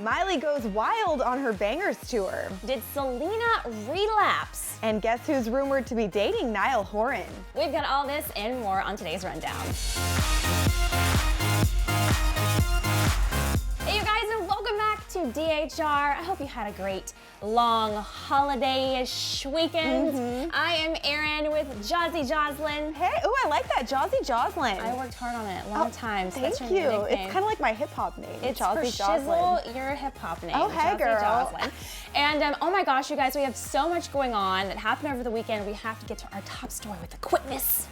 Miley goes wild on her Bangerz tour. Did Selena relapse? And guess who's rumored to be dating Niall Horan? We've got all this and more on today's rundown. Hey you guys, and welcome back to DHR. I hope you had a great long holiday-ish weekend. I am Erin with Jazzy Joslyn. Hey, oh, I like that, Jazzy Joslyn. I worked hard on it a long time. So Thank that's you. your nickname. It's kind of like my hip hop name. It's Jazzy for Joslyn. Shizzle, your hip hop name. Oh, hey, Jazzy girl. Joslyn. And oh my gosh, you guys, we have so much going on that happened over the weekend. We have to get to our top story with the quickness.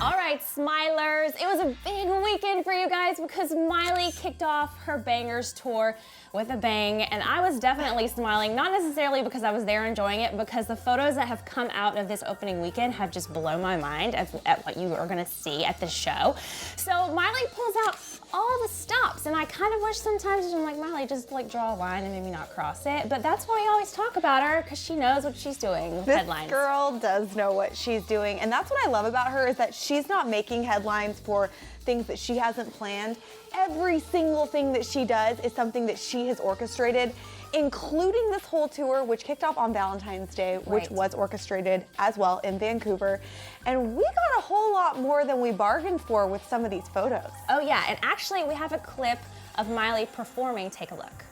All right, Smilers, it was a big weekend for you guys because Miley kicked off her Bangerz tour with a bang, and I was definitely smiling, not necessarily because I was there enjoying it, because the photos that have come out of this opening weekend have just blown my mind at what you are gonna see at the show. So Miley pulls out all the stops, and I kind of wish sometimes, I'm like, Miley, just like draw a line and maybe not cross it, but that's why we always talk about her, because she knows what she's doing with headlines. This girl does know what she's doing, and that's what I love about her, is that she's not making headlines for things that she hasn't planned. Every single thing that she does is something that she has orchestrated, including this whole tour, which kicked off on Valentine's Day, which was orchestrated as well in Vancouver. And we got a whole lot more than we bargained for with some of these photos. Oh yeah, and actually we have a clip of Miley performing. Take a look.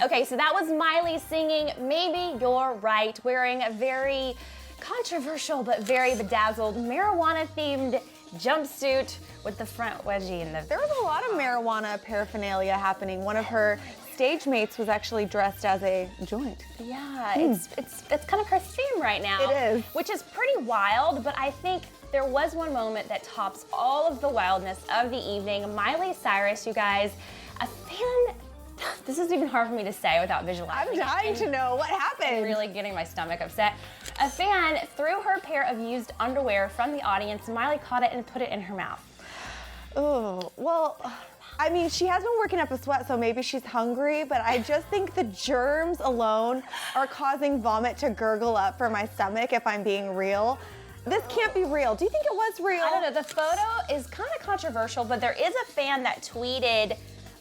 Okay, so that was Miley singing Maybe You're Right, wearing a very controversial but very bedazzled marijuana-themed jumpsuit with the front wedgie in the... There was a lot of marijuana paraphernalia happening. One of her stage mates was actually dressed as a joint. Yeah, it's kind of her theme right now. It is. Which is pretty wild, but I think there was one moment that tops all of the wildness of the evening. Miley Cyrus, you guys, a fan... This is even hard for me to say without visualizing. I'm dying to know what happened. And really getting my stomach upset. A fan threw her pair of used underwear from the audience. Miley caught it and put it in her mouth. Oh, well, I mean, she has been working up a sweat, so maybe she's hungry, but I just think the germs alone are causing vomit to gurgle up from my stomach, if I'm being real. This can't be real. Do you think it was real? I don't know. The photo is kind of controversial, but there is a fan that tweeted,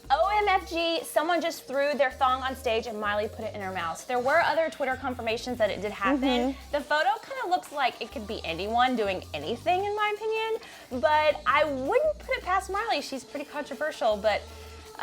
OMFG, someone just threw their thong on stage and Miley put it in her mouth. There were other Twitter confirmations that it did happen. The photo kind of looks like it could be anyone doing anything, in my opinion, but I wouldn't put it past Miley. She's pretty controversial, but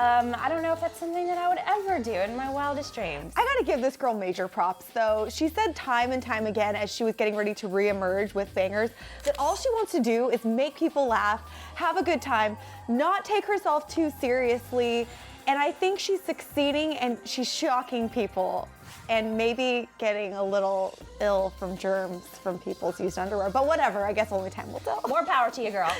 I don't know if that's something that I would ever do in my wildest dreams. I gotta give this girl major props, though. She said time and time again as she was getting ready to re-emerge with Bangerz that all she wants to do is make people laugh, have a good time, not take herself too seriously, and I think she's succeeding and she's shocking people and maybe getting a little ill from germs from people's used underwear, but whatever, I guess only time will tell. More power to you, girl.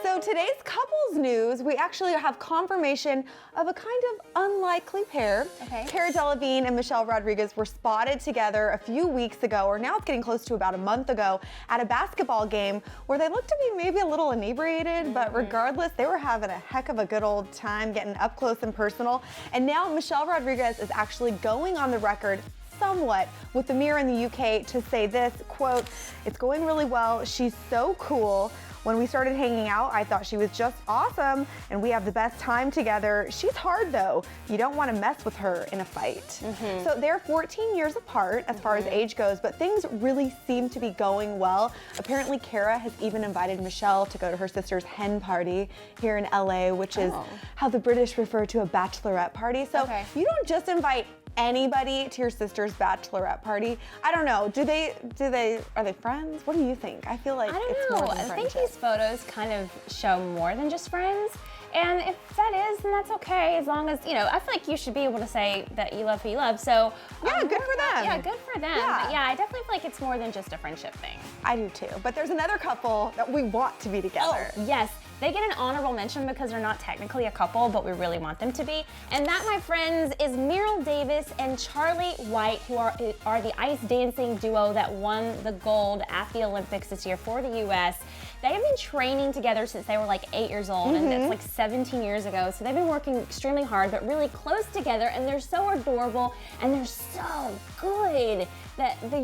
So today's couples news, we actually have confirmation of a kind of unlikely pair. Okay. Cara Delevingne and Michelle Rodriguez were spotted together a few weeks ago, or now it's getting close to about a month ago, at a basketball game where they looked to be maybe a little inebriated, but regardless, they were having a heck of a good old time getting up close and personal. And now Michelle Rodriguez is actually going on the record somewhat with the Mirror in the UK to say this, quote, "It's going really well. She's so cool. When we started hanging out, I thought she was just awesome, and we have the best time together. She's hard, though. You don't want to mess with her in a fight." So they're 14 years apart as far as age goes, but things really seem to be going well. Apparently, Cara has even invited Michelle to go to her sister's hen party here in LA, which is how the British refer to a bachelorette party. So you don't just invite anybody to your sister's bachelorette party. I don't know. Are they friends? What do you think? I feel like it's more than friendship. I think these photos kind of show more than just friends. And if that is, then that's okay, as long as, you know, I feel like you should be able to say that you love who you love, so. Yeah, good for them. Yeah, good for them. Yeah. But yeah, I definitely feel like it's more than just a friendship thing. I do too, but there's another couple that we want to be together. Oh, yes. They get an honorable mention because they're not technically a couple, but we really want them to be. And that, my friends, is Meryl Davis and Charlie White, who are the ice dancing duo that won the gold at the Olympics this year for the U.S. They have been training together since they were like 8 years old, and it's like 17 years ago. So they've been working extremely hard, but really close together, and they're so adorable, and they're so good that we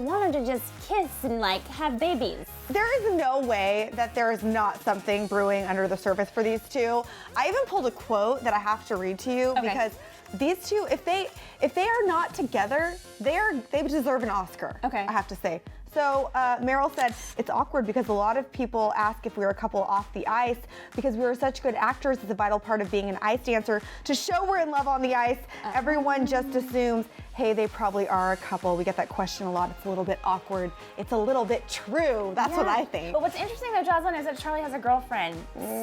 want them to just kiss and like have babies. There is no way that there is not something brewing under the surface for these two. I even pulled a quote that I have to read to you because these two, if they are not together, they deserve an Oscar. Okay. I have to say. So Meryl said, it's awkward because a lot of people ask if we're a couple off the ice because we were such good actors. It's a vital part of being an ice dancer. To show we're in love on the ice, everyone just assumes, hey, they probably are a couple. We get that question a lot. It's a little bit awkward. It's a little bit true. That's what I think. But what's interesting though, Jocelyn, is that Charlie has a girlfriend.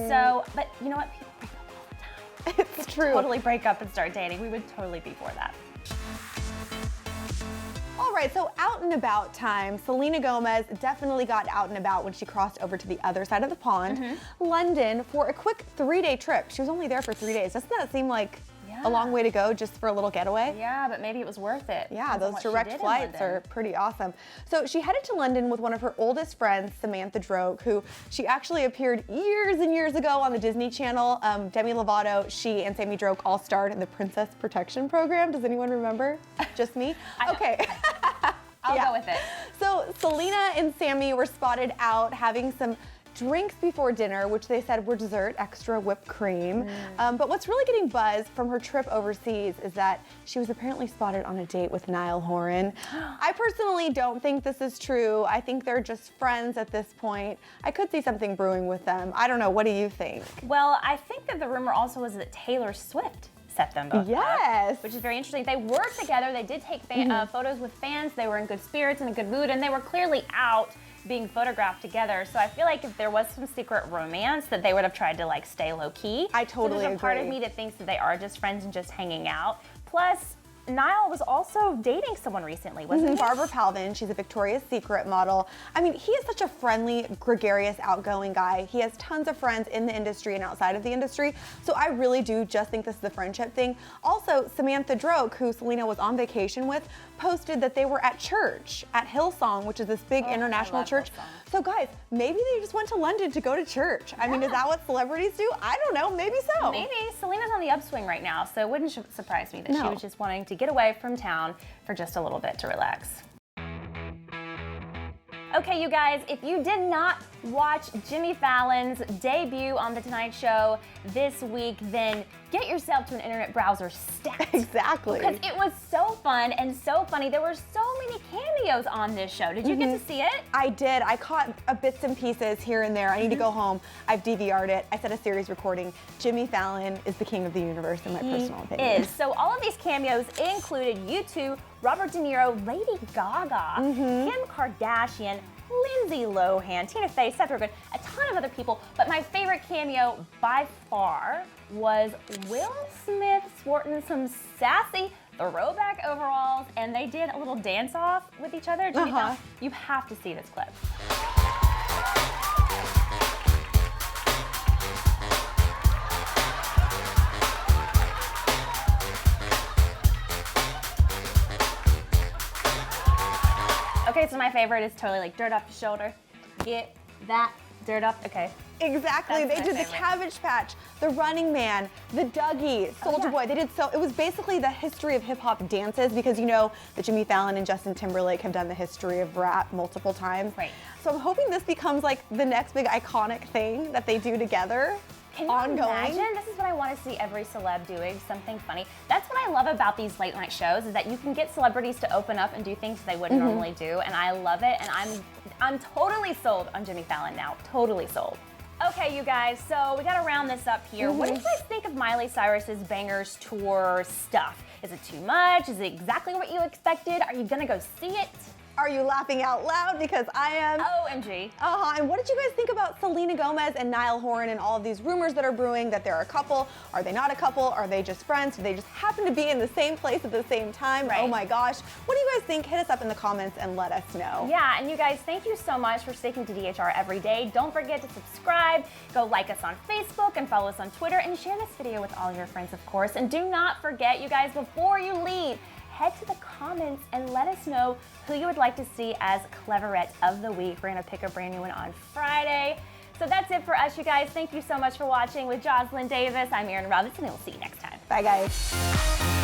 So, but you know what? People break up all the time. It's true. Totally break up and start dating. We would totally be for that. All right, so out and about time. Selena Gomez definitely got out and about when she crossed over to the other side of the pond, London, for a quick 3-day trip. She was only there for 3 days. Doesn't that seem like a long way to go just for a little getaway? Yeah, but maybe it was worth it. Yeah, those direct flights are pretty awesome. So she headed to London with one of her oldest friends, Samantha Droke, who she actually appeared years and years ago on the Disney Channel. Demi Lovato, she and Sammy Droke all starred in the Princess Protection Program. Does anyone remember? Just me? Okay. I'll go with it. So Selena and Sammy were spotted out having some drinks before dinner, which they said were dessert, extra whipped cream. But what's really getting buzz from her trip overseas is that she was apparently spotted on a date with Niall Horan. I personally don't think this is true. I think they're just friends at this point. I could see something brewing with them. I don't know. What do you think? Well, I think that the rumor also was that Taylor Swift set them both up, which is very interesting. They worked together. They did take photos with fans. They were in good spirits and a good mood, and they were clearly out being photographed together. So I feel like if there was some secret romance, that they would have tried to like stay low key. I totally agree. There's a part of me that thinks that they are just friends and just hanging out. Plus, Niall was also dating someone recently, wasn't he? Barbara Palvin. She's a Victoria's Secret model. I mean, he is such a friendly, gregarious, outgoing guy. He has tons of friends in the industry and outside of the industry. So I really do just think this is a friendship thing. Also, Samantha Droke, who Selena was on vacation with, posted that they were at church at Hillsong, which is this big international church. Hillsong. So guys, maybe they just went to London to go to church. I mean, is that what celebrities do? I don't know, maybe so. Maybe. Selena's on the upswing right now, so it wouldn't surprise me that she was just wanting to get away from town for just a little bit to relax. Okay, you guys, if you did not watch Jimmy Fallon's debut on The Tonight Show this week, then get yourself to an internet browser stat. Exactly. Because it was so fun and so funny. There were so many cameos on this show. Did you get to see it? I did. I caught bits and pieces here and there. I need to go home. I've DVR'd it. I set a series recording. Jimmy Fallon is the king of the universe, in my personal opinion. So all of these cameos included U2, Robert De Niro, Lady Gaga, Kim Kardashian, Lindsay Lohan, Tina Fey, Seth Rogen, a ton of other people. But my favorite cameo by far was Will Smith sporting some sassy throwback overalls, and they did a little dance-off with each other. You have to see this clip. Okay, so my favorite is totally like dirt off your shoulder. Get that dirt off. Okay. Exactly. That's they did my the Cabbage Patch, the Running Man, the Dougie, Soulja Boy. They did so. It was basically the history of hip hop dances, because you know that Jimmy Fallon and Justin Timberlake have done the history of rap multiple times. Right. So I'm hoping this becomes like the next big iconic thing that they do together. Can you imagine? This is what I want to see every celeb doing, something funny. That's what I love about these late night shows, is that you can get celebrities to open up and do things they wouldn't normally do, and I love it, and I'm totally sold on Jimmy Fallon now. Totally sold. Okay, you guys, so we gotta round this up here. What do you guys think of Miley Cyrus's Bangerz tour stuff? Is it too much? Is it exactly what you expected? Are you gonna go see it? Are you laughing out loud? Because I am. OMG. And what did you guys think about Selena Gomez and Niall Horan and all of these rumors that are brewing that they're a couple? Are they not a couple? Are they just friends? Do they just happen to be in the same place at the same time? Right. Oh my gosh. What do you guys think? Hit us up in the comments and let us know. Yeah, and you guys, thank you so much for sticking to DHR every day. Don't forget to subscribe, go like us on Facebook, and follow us on Twitter, and share this video with all your friends, of course. And do not forget, you guys, before you leave, head to the comments and let us know who you would like to see as Cleverette of the Week. We're going to pick a brand new one on Friday. So that's it for us, you guys. Thank you so much for watching. With Jocelyn Davis, I'm Erin Robinson, and we'll see you next time. Bye, guys.